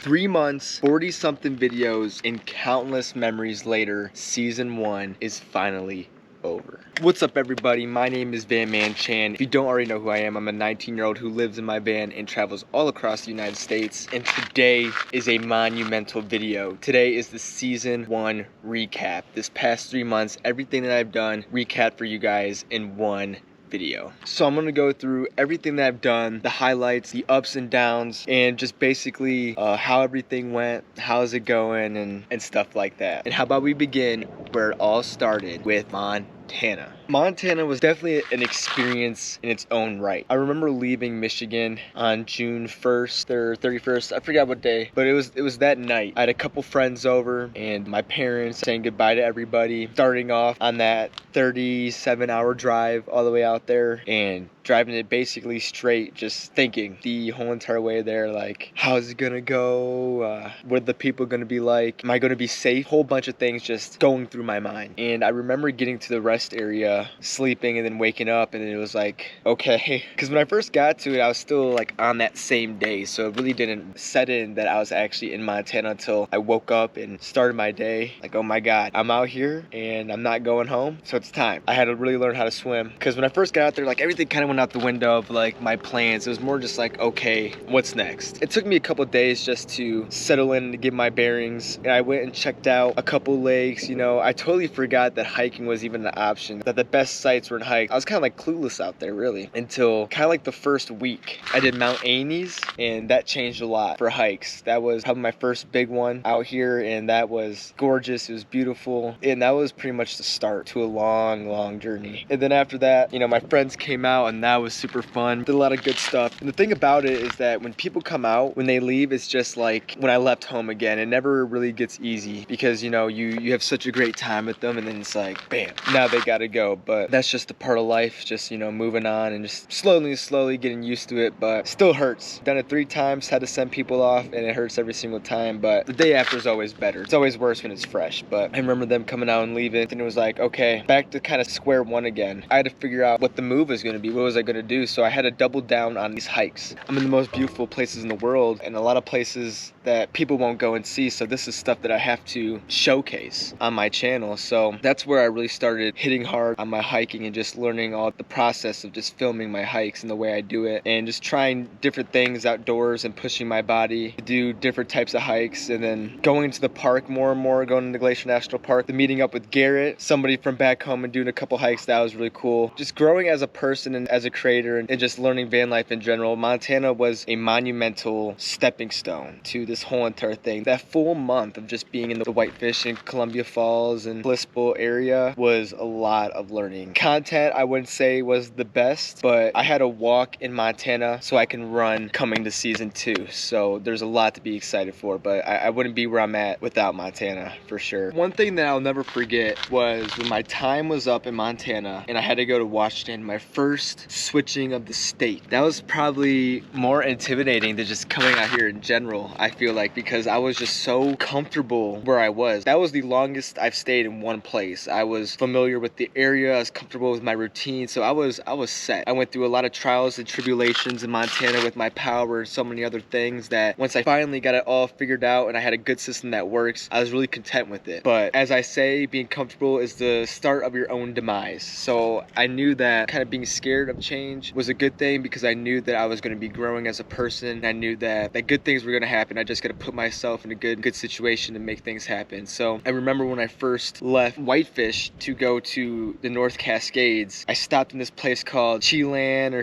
3 months, 40 something videos, and countless memories later, season 1 is finally over. What's up everybody, my name is Van Man Chan. If you don't already know who I am, I'm a 19-year-old who lives in my van and travels all across the United States. And today is a monumental video. Today is the season 1 recap. This past 3 months, everything that I've done, recap for you guys in one video. So I'm gonna go through everything that I've done, the highlights, the ups and downs, and just basically how everything went, how's it going, and stuff like that. And how about we begin where it all started with Montana. Montana was definitely an experience in its own right. I remember leaving Michigan on June 1st or 31st, I forgot what day, but it was that night. I had a couple friends over and my parents saying goodbye to everybody, starting off on that 37-hour drive all the way out there and driving it basically straight, just thinking the whole entire way there, like, how's it gonna go? What are the people gonna be like? Am I gonna be safe? Whole bunch of things just going through my mind. And I remember getting to the rest area, sleeping, and then waking up, and it was like, okay. Because when I first got to it, I was still like on that same day, so it really didn't set in that I was actually in Montana until I woke up and started my day. Like, oh my God, I'm out here and I'm not going home, so it's time. I had to really learn how to swim. Because when I first got out there, like everything kind of went out the window of like my plans. It was more just like, okay, what's next? It took me a couple of days just to settle in and get my bearings, and I went and checked out a couple lakes. You know, I totally forgot that hiking was even an option, that the best sites were in hike. I was kind of like clueless out there really until kind of like the first week. I did Mount Amy's, and that changed a lot for hikes. That was probably my first big one out here, and that was gorgeous. It was beautiful, and that was pretty much the start to a long journey. And then after that, you know, my friends came out, and that was super fun. Did a lot of good stuff. And the thing about it is that when people come out, when they leave, it's just like when I left home again. It never really gets easy because, you know, you have such a great time with them, and then it's like, bam, now they gotta go. But that's just a part of life, just, you know, moving on and just slowly getting used to it. But still hurts. Done it 3 times, had to send people off, and it hurts every single time. But the day after is always better. It's always worse when it's fresh. But I remember them coming out and leaving, and it was like, okay, back to kind of square one again. I had to figure out what the move was gonna be. What was I gonna do? So I had to double down on these hikes. I'm in the most beautiful places in the world, and a lot of places that people won't go and see. So this is stuff that I have to showcase on my channel. So that's where I really started hitting hard on my hiking and just learning all the process of just filming my hikes and the way I do it, and just trying different things outdoors and pushing my body to do different types of hikes. And then going into the park more and more, going to Glacier National Park, the meeting up with Garrett, somebody from back home, and doing a couple hikes. That was really cool. Just growing as a person and as a creator, and just learning van life in general. Montana was a monumental stepping stone to this whole entire thing. That full month of just being in the Whitefish and Columbia Falls and Blissful area was a lot of learning. Content, I wouldn't say was the best, but I had a walk in Montana so I can run coming to season 2. So there's a lot to be excited for, but I wouldn't be where I'm at without Montana for sure. One thing that I'll never forget was when my time was up in Montana and I had to go to Washington, my first switching of the state. That was probably more intimidating than just coming out here in general, I feel like, because I was just so comfortable where I was. That was the longest I've stayed in one place. I was familiar with the area, I was comfortable with my routine, so I was set. I went through a lot of trials and tribulations in Montana with my power and so many other things that once I finally got it all figured out and I had a good system that works, I was really content with it. But as I say, being comfortable is the start of your own demise. So I knew that kind of being scared of change was a good thing because I knew that I was going to be growing as a person. I knew that good things were going to happen. I just got to put myself in a good situation to make things happen. So I remember when I first left Whitefish to go to the North Cascades, I stopped in this place called Chelan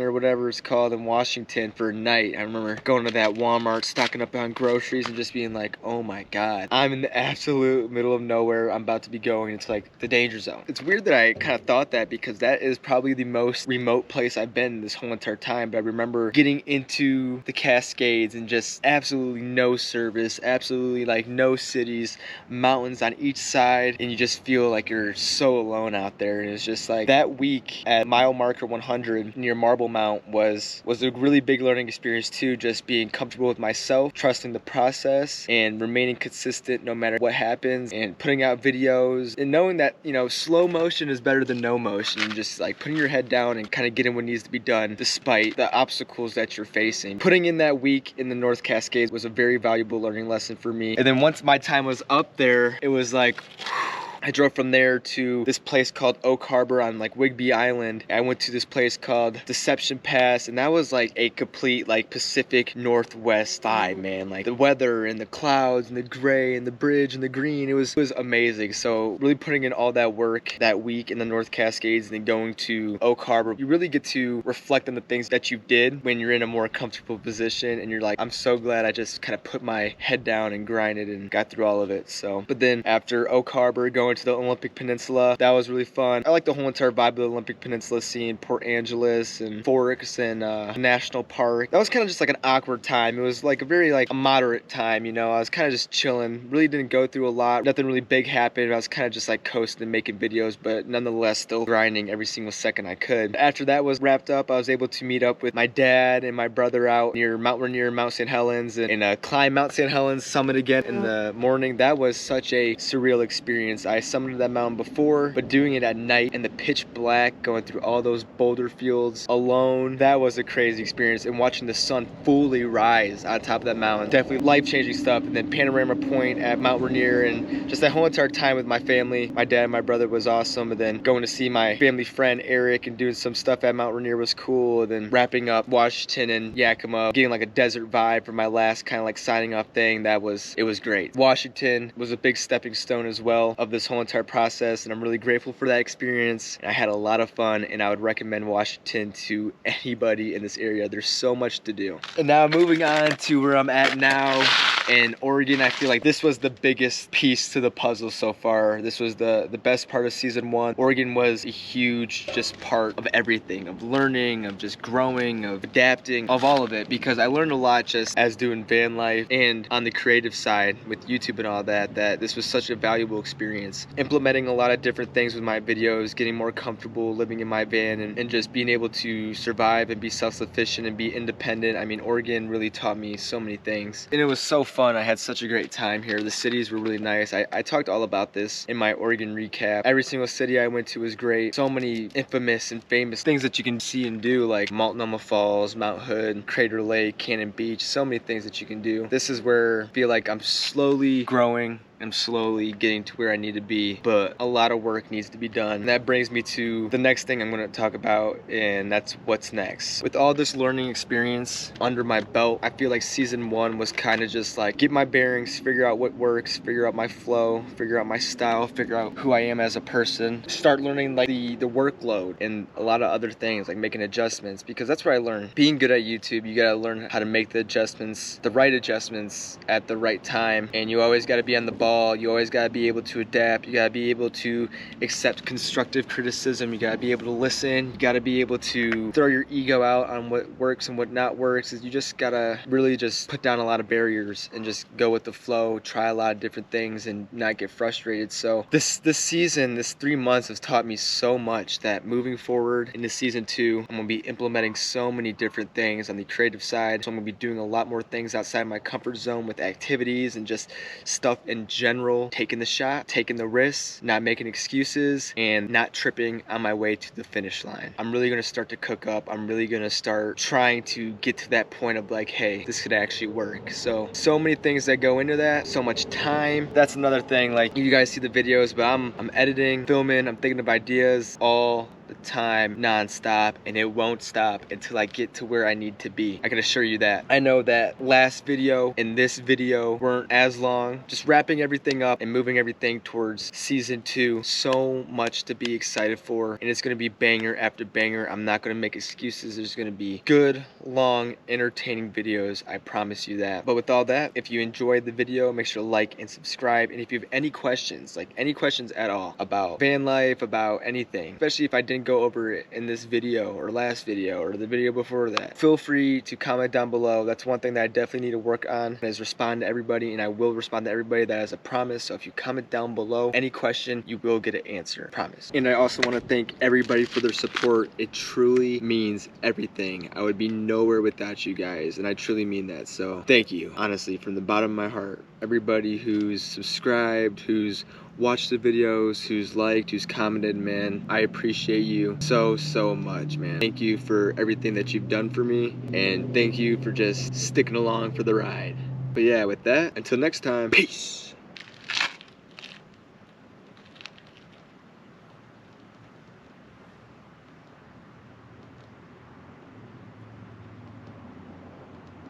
or whatever it's called in Washington for a night. I remember going to that Walmart, stocking up on groceries, and just being like, oh my God, I'm in the absolute middle of nowhere. I'm about to be going. It's like the danger zone. It's weird that I kind of thought that because that is probably the most remote place I've been this whole entire time. But I remember getting into the Cascades and just absolutely no service, absolutely like no cities, mountains on each side, and you just feel like you're so alone out there. And it's just like that week at mile marker 100 near Marble Mount was a really big learning experience too, just being comfortable with myself, trusting the process, and remaining consistent no matter what happens, and putting out videos, and knowing that, you know, slow motion is better than no motion, and just like putting your head down and kind of getting what needs to be done despite the obstacles that you're facing. Putting in that week in the North Cascades was a very valuable learning lesson for me. And then once my time was up there, it was like, I drove from there to this place called Oak Harbor on like Whigby Island. I went to this place called Deception Pass, and that was like a complete like Pacific Northwest vibe, man. Like the weather and the clouds and the gray and the bridge and the green, it was amazing. So really putting in all that work that week in the North Cascades and then going to Oak Harbor, you really get to reflect on the things that you did when you're in a more comfortable position, and you're like, I'm so glad I just kind of put my head down and grinded and got through all of it. So, but then after Oak Harbor, going to the Olympic Peninsula, that was really fun. I like the whole entire vibe of the Olympic Peninsula, seeing Port Angeles and Forks and National Park. That was kind of just like an awkward time. It was like a very like a moderate time, you know. I was kind of just chilling, really didn't go through a lot, nothing really big happened. I was kind of just like coasting and making videos, but nonetheless still grinding every single second I could. After that was wrapped up, I was able to meet up with my dad and my brother out near Mount Rainier, Mount St. Helens, and climb Mount St. Helens summit again in the morning. That was such a surreal experience. I summited that mountain before, but doing it at night in the pitch black, going through all those boulder fields alone, that was a crazy experience. And watching the sun fully rise on top of that mountain, definitely life-changing stuff. And then Panorama Point at Mount Rainier, and just that whole entire time with my family, my dad and my brother, was awesome. And then going to see my family friend Eric and doing some stuff at Mount Rainier was cool. And then wrapping up Washington and Yakima, getting like a desert vibe for my last kind of like signing off thing. It was great. Washington was a big stepping stone as well of this whole entire process, and I'm really grateful for that experience. I had a lot of fun, and I would recommend Washington to anybody in this area. There's so much to do. And now moving on to where I'm at now in Oregon, I feel like this was the biggest piece to the puzzle so far. This was the best part of season 1. Oregon was a huge just part of everything, of learning, of just growing, of adapting, of all of it, because I learned a lot just as doing van life and on the creative side with YouTube and all that this was such a valuable experience. Implementing a lot of different things with my videos, getting more comfortable living in my van, and just being able to survive and be self-sufficient and be independent. I mean, Oregon really taught me so many things, and it was so fun. I had such a great time here. The cities were really nice. I talked all about this in my Oregon recap. Every single city I went to was great. So many infamous and famous things that you can see and do, like Multnomah Falls, Mount Hood, Crater Lake, Cannon Beach, so many things that you can do. This is where I feel like I'm slowly growing. I'm slowly getting to where I need to be, but a lot of work needs to be done. And that brings me to the next thing I'm going to talk about, and that's what's next. With all this learning experience under my belt, I feel like season 1 was kind of just like get my bearings, figure out what works, figure out my flow, figure out my style, figure out who I am as a person, start learning like the workload and a lot of other things, like making adjustments, because that's where I learned. Being good at YouTube, you got to learn how to make the adjustments, the right adjustments at the right time, and you always got to be on the ball. You always got to be able to adapt. You got to be able to accept constructive criticism. You got to be able to listen. You got to be able to throw your ego out on what works and what not works. You just got to really just put down a lot of barriers and just go with the flow, try a lot of different things and not get frustrated. So this season, this 3 months has taught me so much that moving forward into season 2, I'm going to be implementing so many different things on the creative side. So I'm going to be doing a lot more things outside my comfort zone with activities and just stuff in general, taking the shot, taking the risks, not making excuses, and not tripping on my way to the finish line. I'm really going to start to cook up. I'm really going to start trying to get to that point of like, hey, this could actually work. So many things that go into that, so much time. That's another thing, like you guys see the videos, but I'm editing, filming, I'm thinking of ideas all the time, non-stop, and it won't stop until I get to where I need to be. I can assure you that. I know that last video and this video weren't as long. Just wrapping everything up and moving everything towards season 2. So much to be excited for, and it's gonna be banger after banger. I'm not gonna make excuses. There's gonna be good, long, entertaining videos. I promise you that. But with all that, if you enjoyed the video, make sure to like and subscribe. And if you have any questions, like any questions at all about van life, about anything, especially if I didn't didn't go over it in this video or last video or the video before that, feel free to comment down below. That's one thing that I definitely need to work on, is respond to everybody, and I will respond to everybody. That is a promise. So if you comment down below any question, you will get an answer, promise. And I also want to thank everybody for their support. It truly means everything. I would be nowhere without you guys, and I truly mean that. So thank you, honestly, from the bottom of my heart. Everybody who's subscribed, who's watched the videos, who's liked, who's commented, man, I appreciate you so much, man. Thank you for everything that you've done for me, and thank you for just sticking along for the ride. But yeah, with that, until next time, peace.